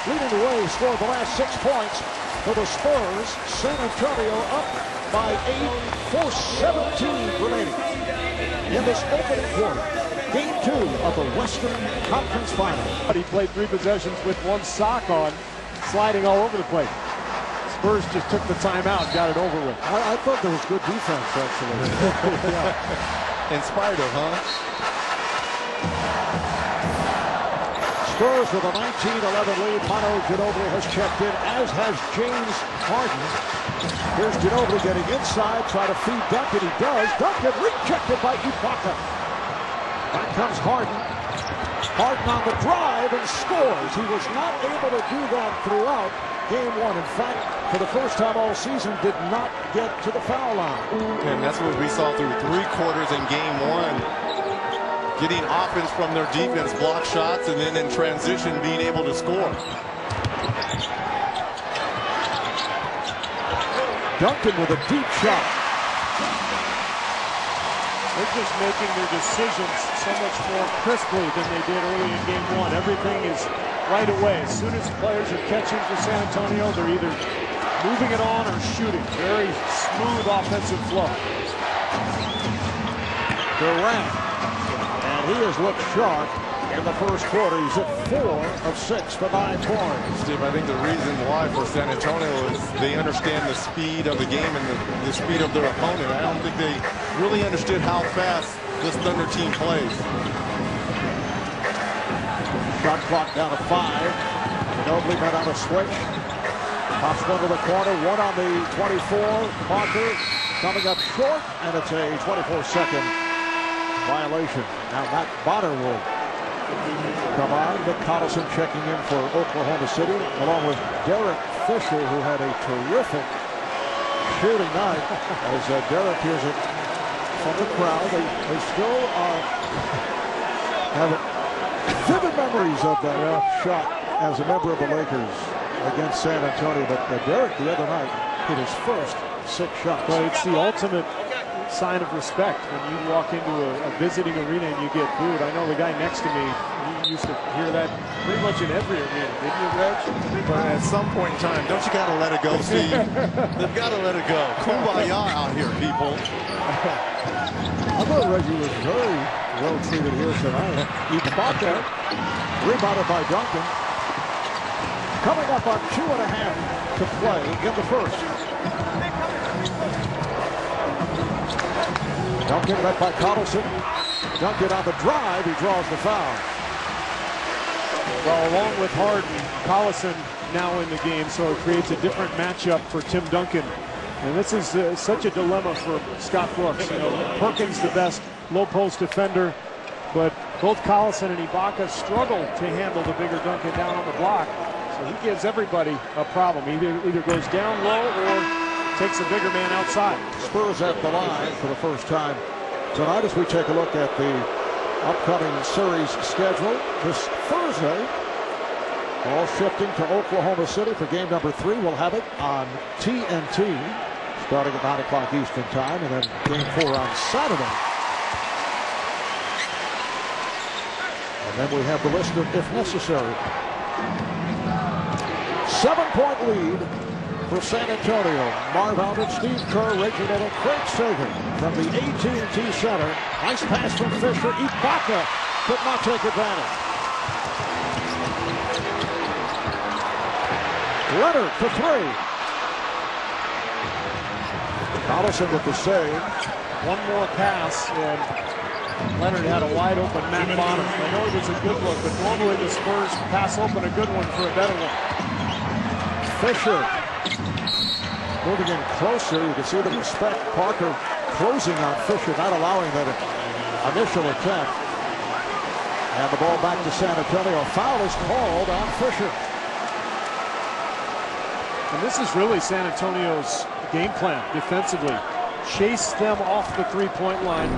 leading the way, scored the last 6 points for the Spurs. San Antonio up by 8, 4:17 remaining in this opening quarter. Game 2 of the Western Conference Final. He played 3 possessions with 1 sock on, sliding all over the place. Spurs just took the timeout, got it over with. I thought there was good defense, actually. In spite of, huh? Spurs with a 19-11 lead. Manu Ginobili has checked in, as has James Harden. Here's Ginobili getting inside, try to feed Duncan. He does. Duncan rejected by Ibaka. Back comes Harden. Harden on the drive and scores. He was not able to do that throughout Game 1. In fact, for the first time all season, did not get to the foul line. And that's what we saw through 3 quarters in Game 1. Getting offense from their defense, block shots, and then in transition being able to score. Duncan with a deep shot. They're just making their decisions so much more crisply than they did early in Game 1. Everything is right away. As soon as players are catching for San Antonio, they're either moving it on or shooting. Very smooth offensive flow. Durant. He has looked sharp in the first quarter. He's at 4 of 6 for 9 points. Steve, I think the reason why for San Antonio is they understand the speed of the game and the speed of their opponent. I don't think they really understood how fast this Thunder team plays. Shot clock down to 5. Ginobili got on a switch. Pops one to the corner, 1 on the 24. Parker coming up short, and it's a 24-second violation. Now Matt Bonner will come on. Nick Collison checking in for Oklahoma City, along with Derek Fisher, who had a terrific shooting night. As Derek hears it from the crowd, they still have vivid memories of that shot as a member of the Lakers against San Antonio. But Derek the other night hit his first 6 shots. Well, it's the ultimate sign of respect when you walk into a visiting arena and you get booed. I know the guy next to me, he used to hear that pretty much in every arena, didn't you, Reg? But at some point in time, don't you gotta let it go, Steve? They've gotta let it go. Kumbaya out here, people. I thought Reggie was very well treated here tonight. Ibaka, rebounded by Duncan. Coming up on 2.5 to play in the first. Duncan met by Collison. Duncan on the drive. He draws the foul. Well, along with Harden, Collison now in the game, so it creates a different matchup for Tim Duncan. And this is such a dilemma for Scott Brooks. You know, Perkins the best low post defender, but both Collison and Ibaka struggle to handle the bigger Duncan down on the block. So he gives everybody a problem. He either goes down low or takes a bigger man outside. Spurs at the line for the first time tonight as we take a look at the upcoming series schedule. This Thursday, all shifting to Oklahoma City for game number 3. We'll have it on TNT starting at 9 o'clock Eastern time, and then game 4 on Saturday. And then we have the list of if necessary. 7-point lead for San Antonio. Marv Albert, Steve Kerr, Reggie Miller, Craig Sager from the AT&T Center. Nice pass from Fisher. Ibaka could not take advantage. Leonard for 3. Collison with the save. One more pass, and Leonard had a wide open Matt Bonner. I know it was a good look, but normally the Spurs pass open a good one for a better one. Fisher moving in closer. You can see the respect. Parker closing on Fisher, not allowing that initial attempt. And the ball back to San Antonio. A foul is called on Fisher. And this is really San Antonio's game plan defensively. Chase them off the three-point line,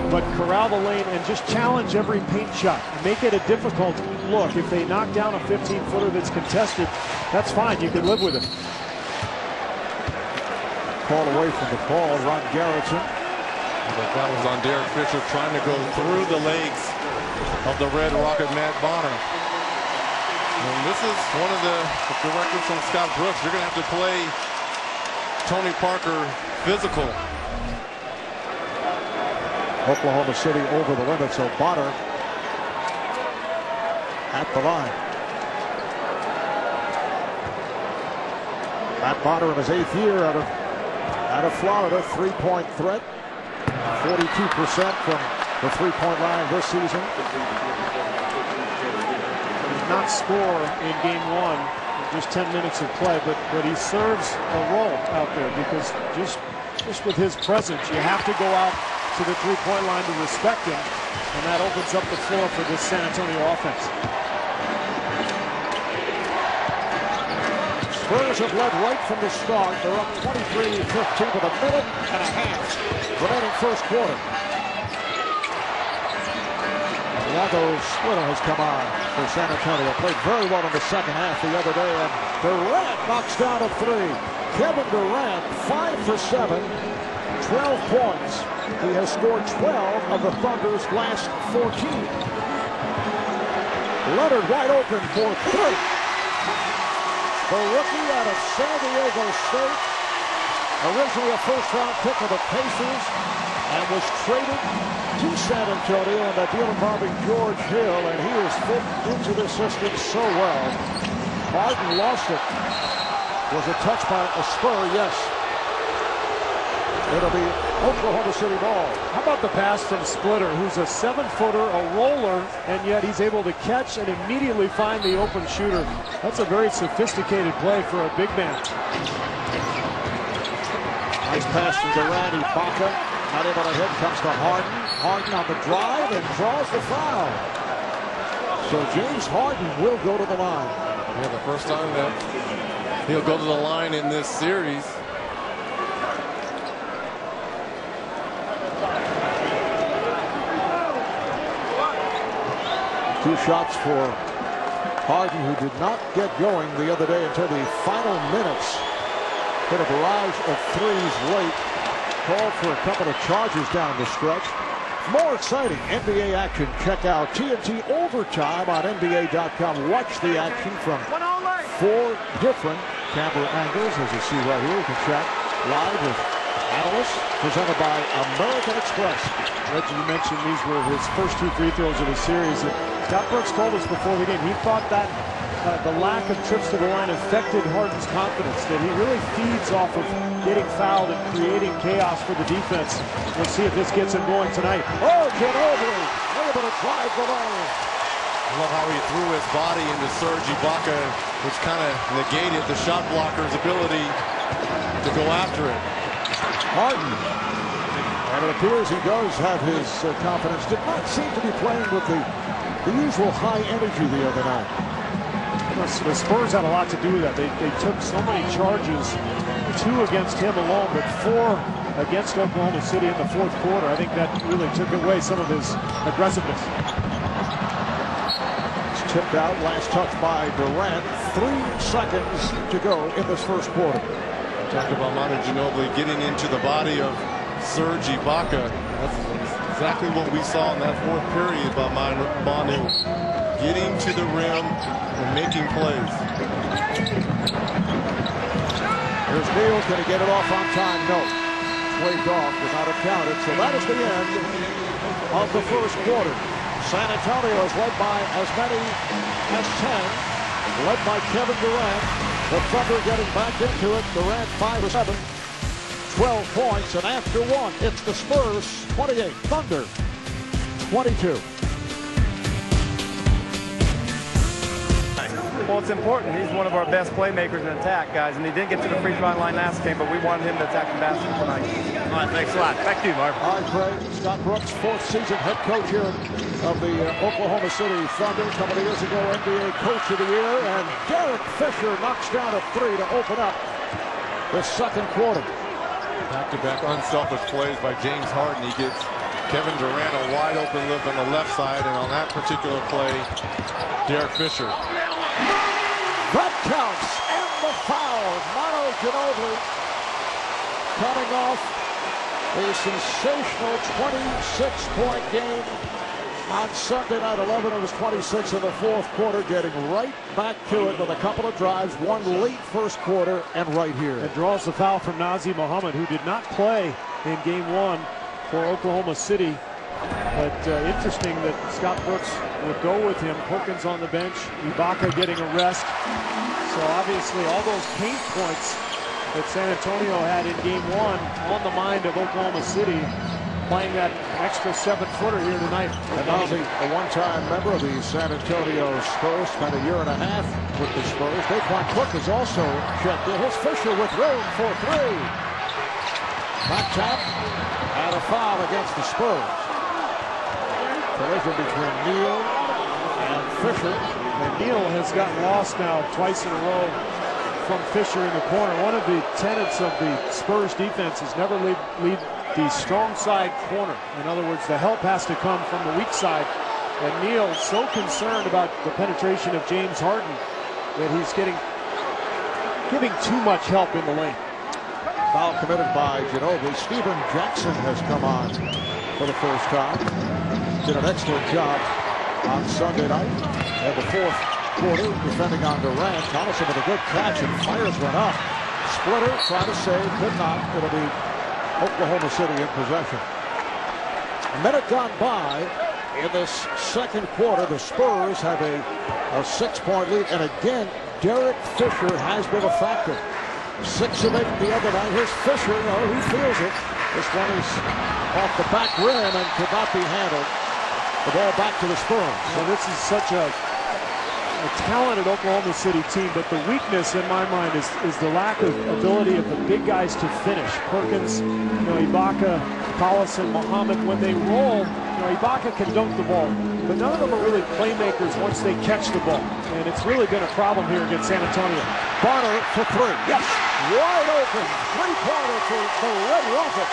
but corral the lane and just challenge every paint shot. Make it a difficult look. If they knock down a 15-footer that's contested, that's fine. You can live with it. Call away from the ball, Ron Garrettson. That was on Derek Fisher trying to go through the legs of the Red Rocket Matt Bonner. And this is one of the directives from Scott Brooks. You're going to have to play Tony Parker physical. Oklahoma City over the limit, so Bonner at the line. Matt Bonner in his 8th year out of Florida, three-point threat, 42% from the three-point line this season. Did not score in game 1, just 10 minutes of play, but he serves a role out there because just with his presence, you have to go out to the three-point line to respect him, and that opens up the floor for this San Antonio offense. Spurs have led right from the start. They're up 23-15 with a minute and a half remaining first quarter. Iago Splitter has come on for San Antonio. Played very well in the second half the other day, and Durant knocks down a three. Kevin Durant, 5 for 7, 12 points. He has scored 12 of the Thunder's last 14. Leonard wide open for 3. The rookie out of San Diego State, originally a first-round pick of the Pacers, and was traded to San Antonio on that deal involving George Hill, and he has fit into the system so well. Harden lost it. Was a touch by a Spur? Yes. It'll be Oklahoma City ball. How about the pass from Splitter, who's a 7-footer, a roller, and yet he's able to catch and immediately find the open shooter. That's a very sophisticated play for a big man. Nice pass from Durant. Ibaka not able to hit. Comes to Harden. Harden on the drive and draws the foul. So James Harden will go to the line. Yeah, the first time that he'll go to the line in this series. Two shots for Harden, who did not get going the other day until the final minutes. Hit a barrage of threes late. Called for a couple of charges down the stretch. More exciting NBA action. Check out TNT Overtime on NBA.com. Watch the action from 4 different camera angles, as you see right here. You can chat live with analysts, presented by American Express. Reggie, you mentioned these were his first 2 free throws of the series. Scott Brooks told us before the game he thought that the lack of trips to the line affected Harden's confidence, that he really feeds off of getting fouled and creating chaos for the defense. We'll see if this gets him going tonight. Oh, Ginobili able to drive the lane. I love how he threw his body into Serge Ibaka, which kind of negated the shot blocker's ability to go after it. Harden, and it appears he does have his confidence. Did not seem to be playing with the usual high energy the other night. The Spurs had a lot to do with that. They took so many charges, 2 against him alone, but 4 against Oklahoma City in the fourth quarter. I think that really took away some of his aggressiveness. It's tipped out, last touch by Durant. 3 seconds to go in this first quarter. Talked about Manu Ginobili getting into the body of Serge Ibaka. That's exactly what we saw in that fourth period by Manu. Getting to the rim and making plays. Here's Neal, going to get it off on time. No. It's waved off, was not counted. So that is the end of the first quarter. San Antonio is led by as many as 10. Led by Kevin Durant. The Thunder getting back into it. Durant 5 or 7. 12 points. And after 1, it's the Spurs 28. Thunder 22. Well, it's important. He's one of our best playmakers in attack, guys, and he didn't get to the free throw line last game, but we wanted him to attack the basket tonight. All right, thanks a lot. Back to you, Marv. All right, Craig. Scott Brooks, 4th season head coach here of the Oklahoma City Thunder. A couple of years ago, NBA Coach of the Year, and Derek Fisher knocks down a 3 to open up the second quarter. Back-to-back unselfish plays by James Harden. He gets Kevin Durant a wide open look on the left side, and on that particular play, Derek Fisher. That counts, and the foul. Manu Ginobili coming off a sensational 26-point game on Sunday night, 11 of his 26 in the fourth quarter, getting right back to it with a couple of drives, one late first quarter, and right here. It draws the foul from Nazr Mohammed, who did not play in game one for Oklahoma City. But interesting that Scott Brooks would go with him. Perkins on the bench, Ibaka getting a rest. So obviously all those paint points that San Antonio had in game one on the mind of Oklahoma City, playing that extra 7-footer here tonight. And Nazr, a one-time member of the San Antonio Spurs, spent a year and a half with the Spurs. Daquan Cook is also checked in. Here's Fisher with room for three. Back tap and a foul against the Spurs. Collision between Neal and Fisher. And Neal has gotten lost now twice in a row from Fisher in the corner. One of the tenets of the Spurs defense is never lead the strong side corner. In other words, the help has to come from the weak side. And Neal's so concerned about the penetration of James Harden that he's giving too much help in the lane. Foul committed by Ginobili. Steven Jackson has come on for the first time. Did an excellent job on Sunday night. In the fourth quarter, defending on Durant. Thomason with a good catch and fires one up. Splitter trying to save, could not. It'll be Oklahoma City in possession. A minute gone by in this second quarter. The Spurs have a 6-point lead. And again, Derek Fisher has been a factor. 6 of 8 the other night. Here's Fisher. He feels it. This one is off the back rim and could not be handled. The ball back to the Spurs. So this is such a talented Oklahoma City team, but the weakness in my mind is the lack of ability of the big guys to finish. Perkins, Ibaka, Collison, Mohammed, when they roll, Ibaka can dunk the ball, but none of them are really playmakers once they catch the ball. And it's really been a problem here against San Antonio. Bonner for three. Yes! Wide open. Three-pointer for the Red Rocket.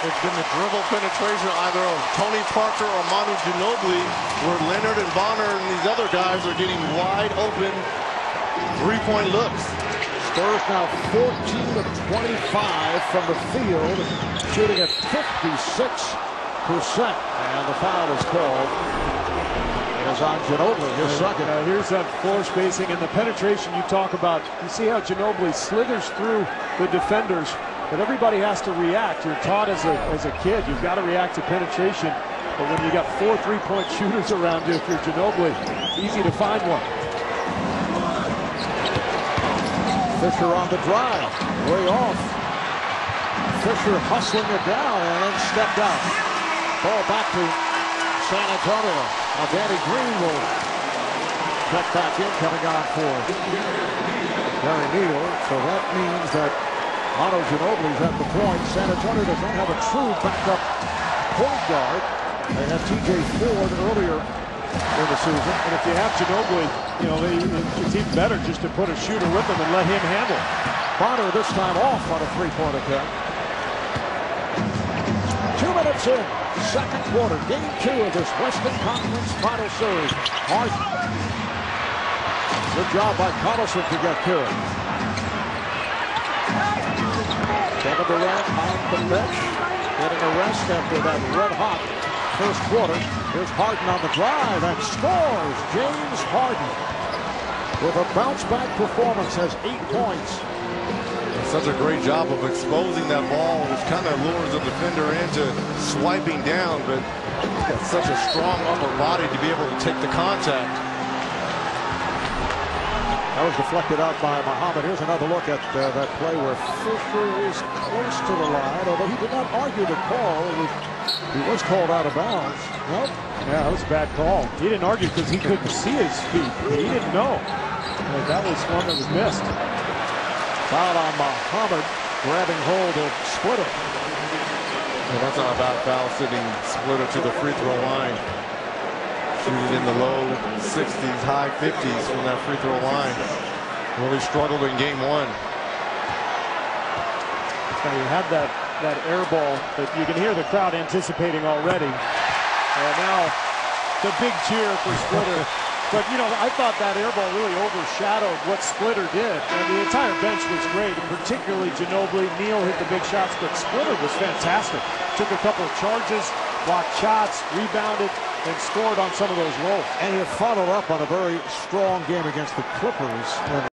It's been the dribble penetration either of Tony Parker or Manu Ginobili, where Leonard and Bonner and these other guys are getting wide open three-point looks. Spurs now 14 of 25 from the field, shooting at 56%. And the foul is called. It is on Ginobili, his second. Here's that floor spacing and the penetration you talk about. You see how Ginobili slithers through the defenders. But everybody has to react. You're taught as a kid, you've got to react to penetration. But when you got 4 3-point shooters around you, if you're Ginobili, easy to find one. Fisher on the drive, way off. Fisher hustling it down and then stepped out. Ball back to San Antonio. Now Danny Green will check back in, coming on for Gary Neal. So that means that Manu Ginobili's at the point. San Antonio does not have a true backup point guard. They had T.J. Ford earlier in the season. And if you have Ginobili, it's even better just to put a shooter with him and let him handle it. Bonner this time off on a three-point attempt. 2 minutes in, second quarter, game 2 of this Western Conference Final Series. Harden. Good job by Collison to get to it. Kevin Durant on the bench, getting a rest after that red-hot first quarter. Here's Harden on the drive and scores. James Harden with a bounce-back performance, has 8 points. Such a great job of exposing that ball, which kind of lures the defender into swiping down, but he's got such a strong upper body to be able to take the contact. That was deflected out by Mohammed. Here's another look at that play where Fisher was close to the line, although he did not argue the call. He was called out of bounds. Nope. Yeah, that was a bad call. He didn't argue because he couldn't see his feet. He didn't know. That was one that was missed. Foul on Mohammed, grabbing hold of Splitter. And that's not a bad foul, sitting Splitter to the free throw line. Shooting in the low 60s, high 50s from that free throw line. Really struggled in game 1. Now you have that air ball that you can hear the crowd anticipating already. And now the big cheer for Splitter. But, I thought that air ball really overshadowed what Splitter did. And the entire bench was great, and particularly Ginobili. Neal hit the big shots, but Splitter was fantastic. Took a couple of charges, blocked shots, rebounded. and scored on some of those rolls. And he followed up on a very strong game against the Clippers.